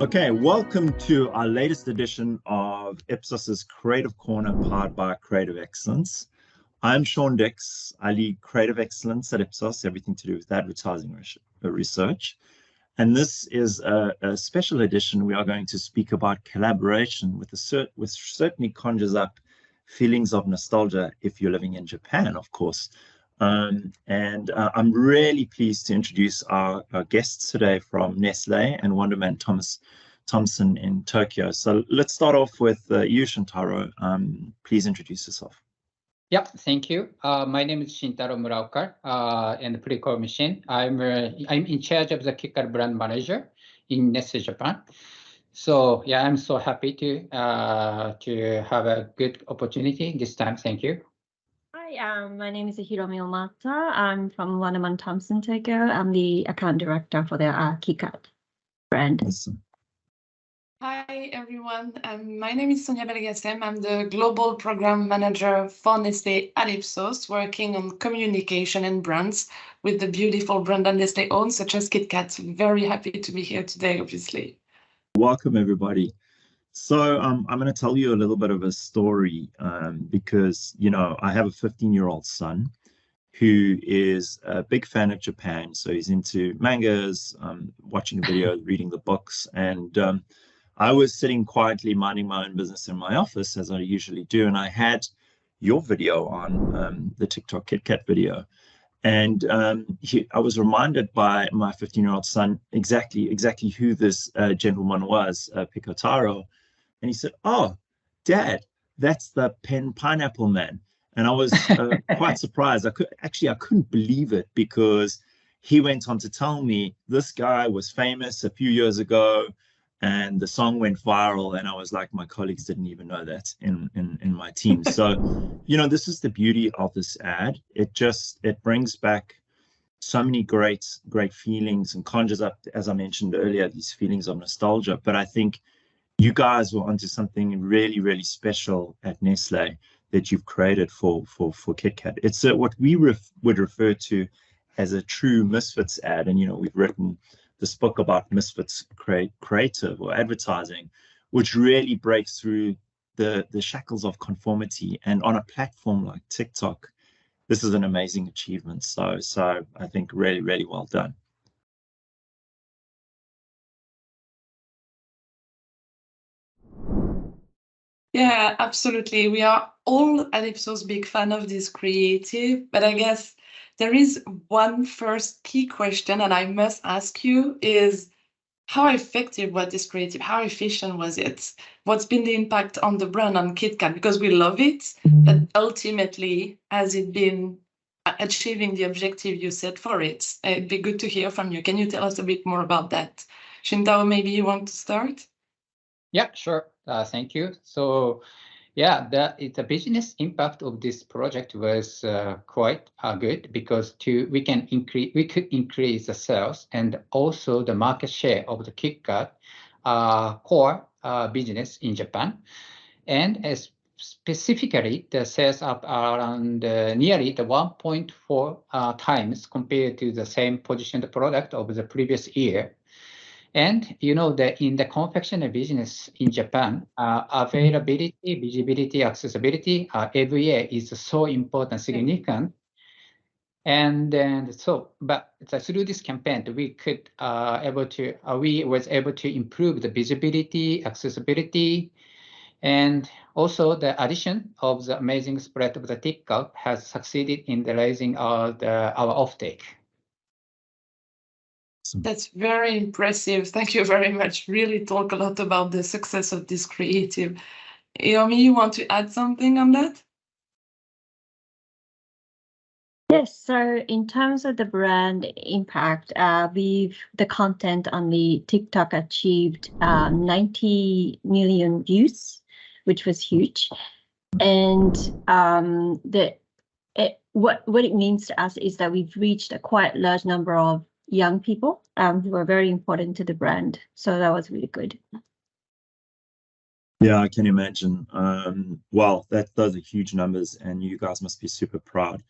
Okay, welcome to our latest edition of Ipsos's Creative Corner, powered by Creative Excellence. I'm Sean Dix. I lead Creative Excellence at Ipsos, everything to do with advertising research. And this is a special edition. We are going to speak about collaboration, which certainly conjures up feelings of nostalgia if you're living in Japan, of course. I'm really pleased to introduce our guests today from Nestle and Wonderman Thompson in Tokyo. So let's start off with you, Shintaro. Please introduce yourself. Yeah, thank you. My name is Shintaro Muraoka, and please call me Shin. I'm in charge of the KitKat brand manager in Nestle Japan. So yeah, I'm so happy to have a good opportunity this time. Thank you. Hi, my name is Hiromi Omata. I'm from Wonderman Thompson Tokyo. I'm the account director for the KitKat brand. Awesome. Hi, everyone. My name is Sonia Belgasem. I'm the global program manager for Nestle at Ipsos, working on communication and brands with the beautiful brand that Nestle owns, such as KitKat. Very happy to be here today, obviously. Welcome, everybody. So I'm going to tell you a little bit of a story because, you know, I have a 15-year-old son who is a big fan of Japan. So he's into mangas, watching the videos, reading the books. And I was sitting quietly minding my own business in my office, as I usually do. And I had your video on the TikTok KitKat video. And I was reminded by my 15-year-old son exactly who this gentleman was, Pikotaro. And he said, "Oh, Dad, that's the pineapple man." And I was quite surprised. I couldn't believe it, because he went on to tell me this guy was famous a few years ago and the song went viral. And I was like, my colleagues didn't even know that in my team. So, you know, this is the beauty of this ad. It brings back so many great feelings and conjures up, as I mentioned earlier, these feelings of nostalgia. But I think you guys were onto something really, really special at Nestle that you've created for KitKat. It's what we would refer to as a true misfits ad. And, you know, we've written this book about misfits creative or advertising, which really breaks through the shackles of conformity. And on a platform like TikTok, this is an amazing achievement. So I think really, really well done. Yeah, absolutely. We are all at Ipsos big fan of this creative, but I guess there is one first key question, and I must ask you is, how effective was this creative? How efficient was it? What's been the impact on the brand, on KitKat? Because we love it, but ultimately, has it been achieving the objective you set for it? It'd be good to hear from you. Can you tell us a bit more about that? Shintao, maybe you want to start? Yeah, sure. Thank you. So, yeah, the business impact of this project was quite good, because we could increase the sales and also the market share of the KitKat core business in Japan, and as specifically the sales up around nearly the 1.4 times compared to the same positioned product of the previous year. And you know that in the confectionery business in Japan, availability, visibility, accessibility every year is so important, significant. And then but through this campaign, we was able to improve the visibility, accessibility, and also the addition of the amazing spread of the KitKat has succeeded in raising our offtake. That's very impressive. Thank you very much. Really talk a lot about the success of this creative. Yomi, you want to add something on that? Yes, so in terms of the brand impact, the content on the TikTok achieved 90 million views, which was huge. And what it means to us is that we've reached a quite large number of young people who are very important to the brand. So that was really good. Yeah, I can imagine. Well, those are huge numbers, and you guys must be super proud.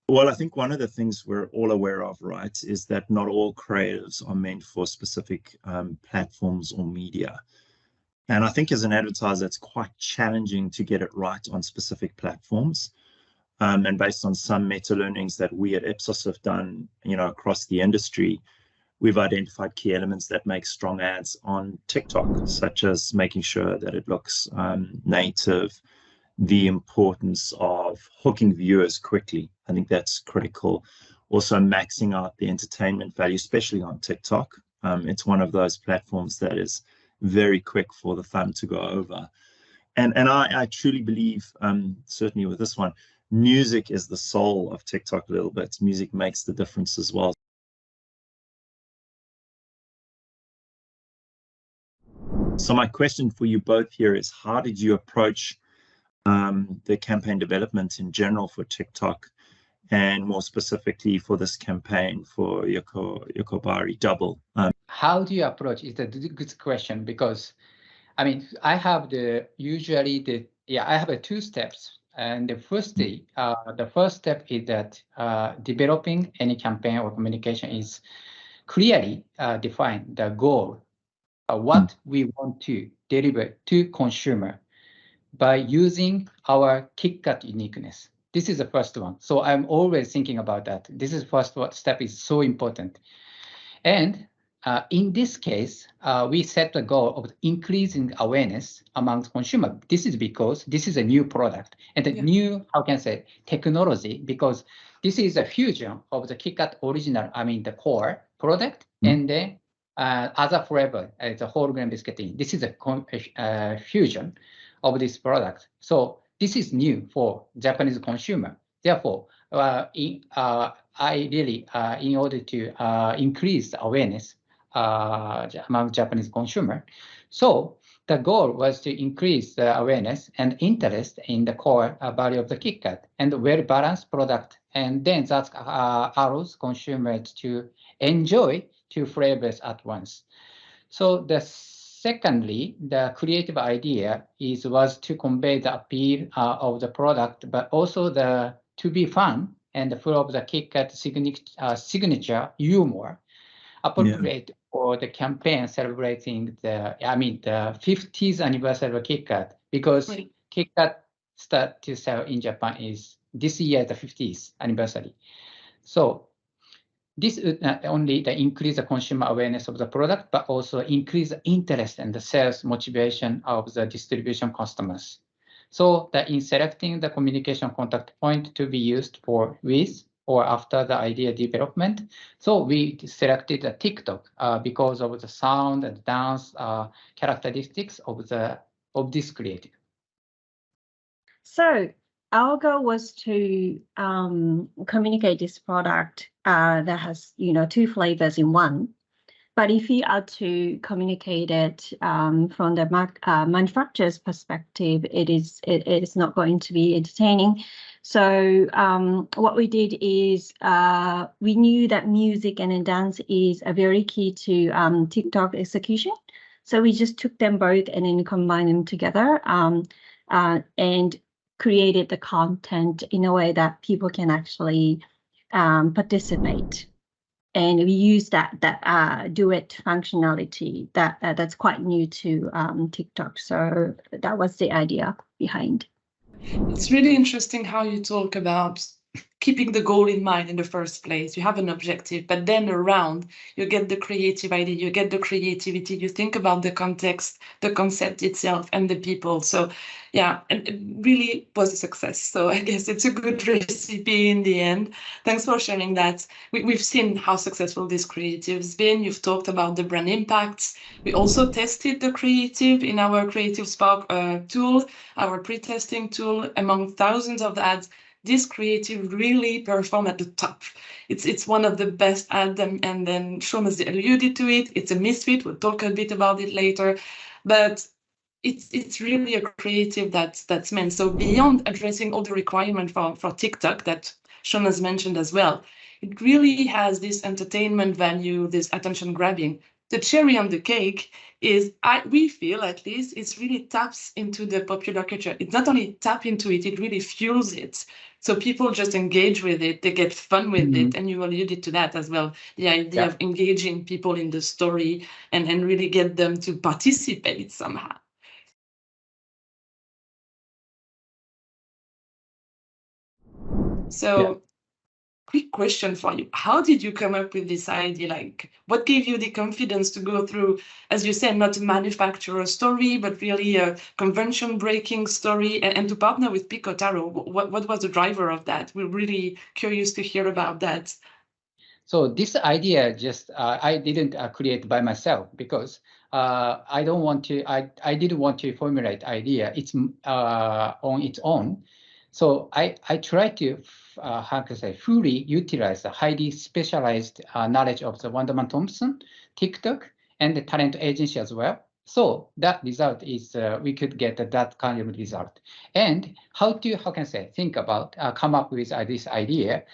Well, I think one of the things we're all aware of, right, is that not all creatives are meant for specific platforms or media. And I think as an advertiser, it's quite challenging to get it right on specific platforms. And based on some meta learnings that we at Ipsos have done, across the industry, we've identified key elements that make strong ads on TikTok, such as making sure that it looks native, the importance of hooking viewers quickly. I think that's critical. Also maxing out the entertainment value, especially on TikTok. It's one of those platforms that is very quick for the thumb to go over. And I truly believe, certainly with this one, music is the soul of TikTok a little bit. Music makes the difference as well. So my question for you both here is, how did you approach the campaign development in general for TikTok, and more specifically for this campaign for Yokobari Double? How do you approach? It's a good question, because I mean, I have I have 2 steps. And the first step is that developing any campaign or communication is clearly define the goal, what we want to deliver to consumer by using our KitKat uniqueness. This is the first one. So I'm always thinking about that. This is first step is so important. And in this case, we set the goal of increasing awareness among consumers. This is because this is a new product and a new, how can I say, technology, because this is a fusion of the KitKat original, the core product, and the other flavor, the whole grain biscuit. This is a fusion of this product. So this is new for Japanese consumer. Therefore, I really, in order to increase the awareness among Japanese consumer, so the goal was to increase the awareness and interest in the core value of the KitKat and the well-balanced product, and then that allows consumers to enjoy 2 flavors at once. So secondly, the creative idea was to convey the appeal of the product, but also to be fun and full of the KitKat signature humor, appropriate for the campaign celebrating the 50th anniversary of KitKat, because KitKat started to sell in Japan is this year the 50th anniversary. So this would not only increase the consumer awareness of the product, but also increase the interest and the sales motivation of the distribution customers. So in selecting the communication contact point to be used with or after the idea development, so we selected a TikTok because of the sound and dance characteristics of this creative. So our goal was to communicate this product that has 2 flavors in one. But if you are to communicate it from the manufacturer's perspective, it is not going to be entertaining. So what we did is we knew that music and dance is a very key to TikTok execution. So we just took them both and then combined them together and created the content in a way that people can actually participate. And we use that duet functionality that's quite new to TikTok. So that was the idea behind. It's really interesting how you talk about keeping the goal in mind in the first place. You have an objective, but then around you get the creative idea, you get the creativity, you think about the context, the concept itself, and the people. So yeah, and it really was a success. So I guess it's a good recipe in the end. Thanks for sharing that. We've seen how successful this creative has been. You've talked about the brand impacts. We also tested the creative in our Creative Spark tool, our pre-testing tool, among thousands of ads. This creative really performed at the top. It's one of the best ads, and then Sean has alluded to it. It's a misfit. We'll talk a bit about it later, but it's really a creative that's meant. So beyond addressing all the requirements for TikTok that Sean has mentioned as well, it really has this entertainment value, this attention grabbing, the cherry on the cake is we feel at least it really taps into the popular culture. It's not only tap into it, it really fuels it. So people just engage with it, they get fun with it. And you alluded to that as well, the idea of engaging people in the story and really get them to participate somehow. So quick question for you. How did you come up with this idea? Like, what gave you the confidence to go through, as you said, not to manufacture a story, but really a convention-breaking story, and to partner with Picotaro? What was the driver of that? We're really curious to hear about that. So this idea just I didn't create by myself, because I didn't want to formulate idea. It's on its own. So I try to how to say, fully utilize the highly specialized knowledge of the Wonderman Thompson, TikTok, and the talent agency as well. So that result is we could get that kind of result. And how can I say, think about come up with this idea.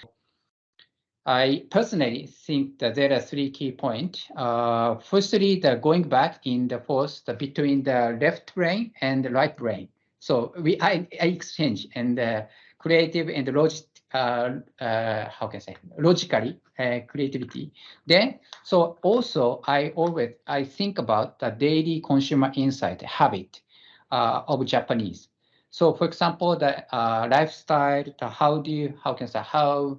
I personally think that there are 3 key points. Firstly, the going back in the force between the left brain and the right brain. So I exchange and creative and how can I say, logically creativity. Then, so also I think about the daily consumer insight habit of Japanese. So, for example, the lifestyle, how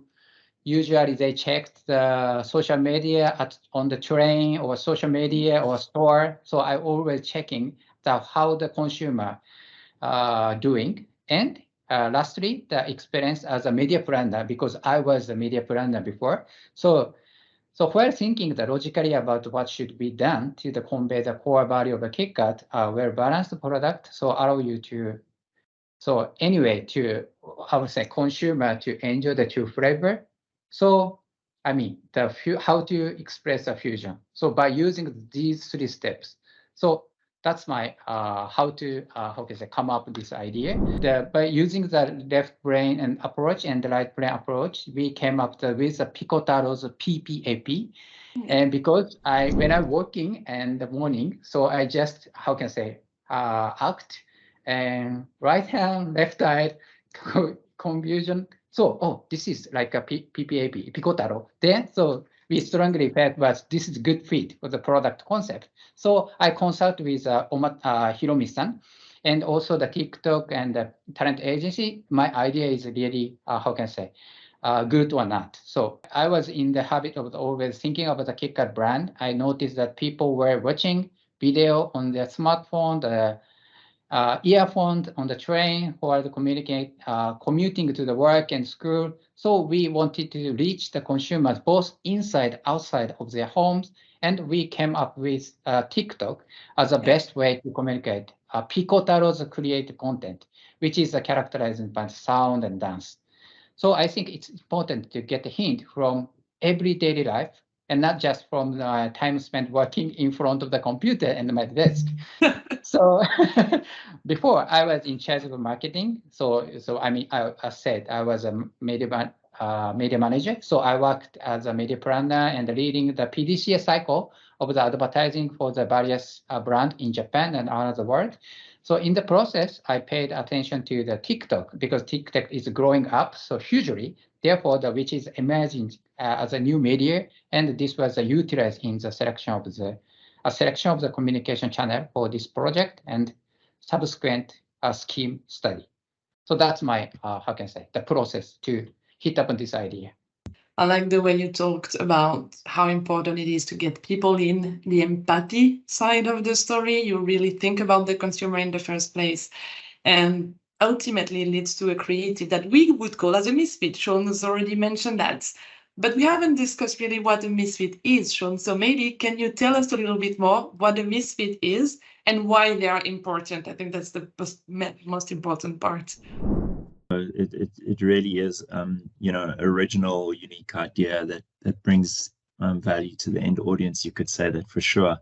usually they check the social media on the train or social media or store. So I always checking how the consumer doing. And lastly, the experience as a media planner, because I was a media planner before. So while thinking logically about what should be done to convey the core value of a KitKat, well-balanced product, so allow you to, so anyway, to, I would say, consumer to enjoy the two flavor. So, I mean, how to express the fusion. So by using these 3 steps. So that's my how can I say, come up with this idea. By using the left brain and approach and the right brain approach, we came up with the Picotaro's PPAP. And because when I'm working in the morning, so I just, how can I say, act and right hand, left side, confusion. So, this is like a PPAP, Picotaro. Then, so we strongly felt that this is good fit for the product concept. So I consult with Hiromi-san, and also the TikTok and the talent agency. My idea is really, how can I say, good or not. So I was in the habit of always thinking about the KitKat brand. I noticed that people were watching video on their smartphone, the earphones on the train, while commuting to the work and school. So we wanted to reach the consumers both inside, outside of their homes, and we came up with TikTok as the best way to communicate. Picotaro's creative content, which is characterized by sound and dance. So I think it's important to get a hint from everyday life, and not just from the time spent working in front of the computer and my desk. So before I was in charge of marketing. So I mean, I said I was a media manager. So I worked as a media planner and leading the PDCA cycle of the advertising for the various brands in Japan and around the world. So in the process, I paid attention to the TikTok, because TikTok is growing up so hugely, therefore, which is emerging as a new media, and this was utilized in the selection of the communication channel for this project and subsequent scheme study. So that's my, how can I say, the process to hit upon this idea. I like the way you talked about how important it is to get people in the empathy side of the story. You really think about the consumer in the first place, and ultimately leads to a creative that we would call as a misfit. Sean has already mentioned that, but we haven't discussed really what a misfit is, Sean. So maybe can you tell us a little bit more what a misfit is and why they are important? I think that's the most important part. It really is, original, unique idea that brings value to the end audience. You could say that for sure.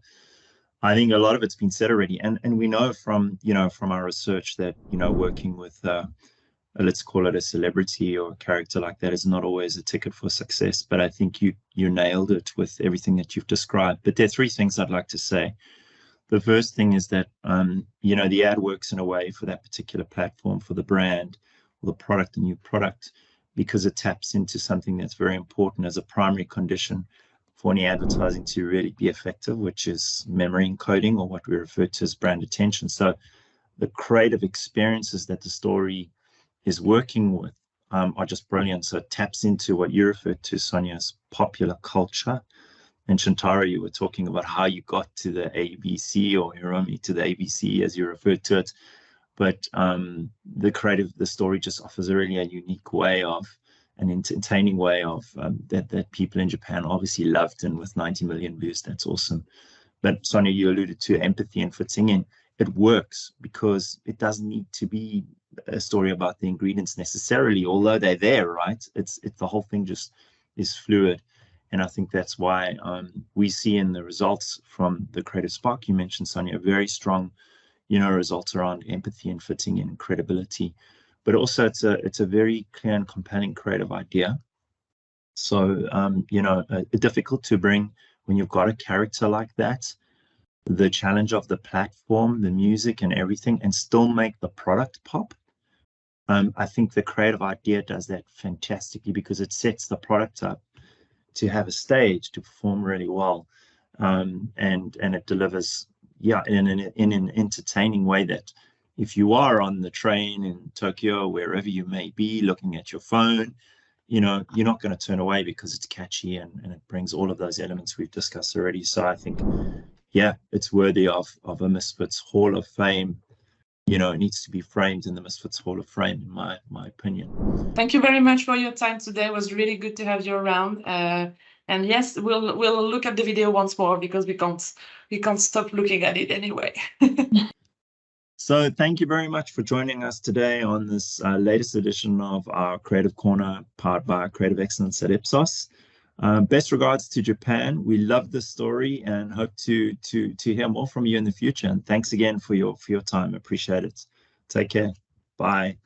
I think a lot of it's been said already, and we know from our research that working with let's call it a celebrity or a character like that, is not always a ticket for success. But I think you nailed it with everything that you've described. But there are three things I'd like to say. The first thing is that, you know, the ad works in a way for that particular platform, for the brand or the product, the new product, because it taps into something that's very important as a primary condition for any advertising to really be effective, which is memory encoding, or what we refer to as brand attention. So the creative experiences that the story is working with are just brilliant. So it taps into what you referred to, Sonia, as popular culture. And Shantara, you were talking about how you got to the ABC, or Hiromi to the ABC, as you referred to it. But the story just offers a really unique way of, an entertaining way of, that people in Japan obviously loved. And with 90 million views, that's awesome. But Sonia, you alluded to empathy and fitting in. It works because it doesn't need to be a story about the ingredients necessarily, although they're there, right? It's the whole thing just is fluid. And I think that's why we see in the results from the Creative Spark you mentioned, Sonia, very strong, you know, results around empathy and fitting in and credibility. But also it's a very clear and compelling creative idea. So, you know, difficult to bring when you've got a character like that, the challenge of the platform, the music and everything, and still make the product pop. I think the creative idea does that fantastically, because it sets the product up to have a stage to perform really well, and it delivers, yeah, in an entertaining way that if you are on the train in Tokyo, wherever you may be, looking at your phone, you know, you're not going to turn away because it's catchy and it brings all of those elements we've discussed already. So I think, yeah, it's worthy of a Misfits Hall of Fame. You know, it needs to be framed in the Misfits Hall of Fame, in my opinion. Thank you very much for your time today. It was really good to have you around. And yes, we'll look at the video once more, because we can't stop looking at it anyway. So thank you very much for joining us today on this latest edition of our Creative Corner, powered by Creative Excellence at Ipsos. Best regards to Japan. We love this story and hope to hear more from you in the future. And thanks again for your time. Appreciate it. Take care. Bye.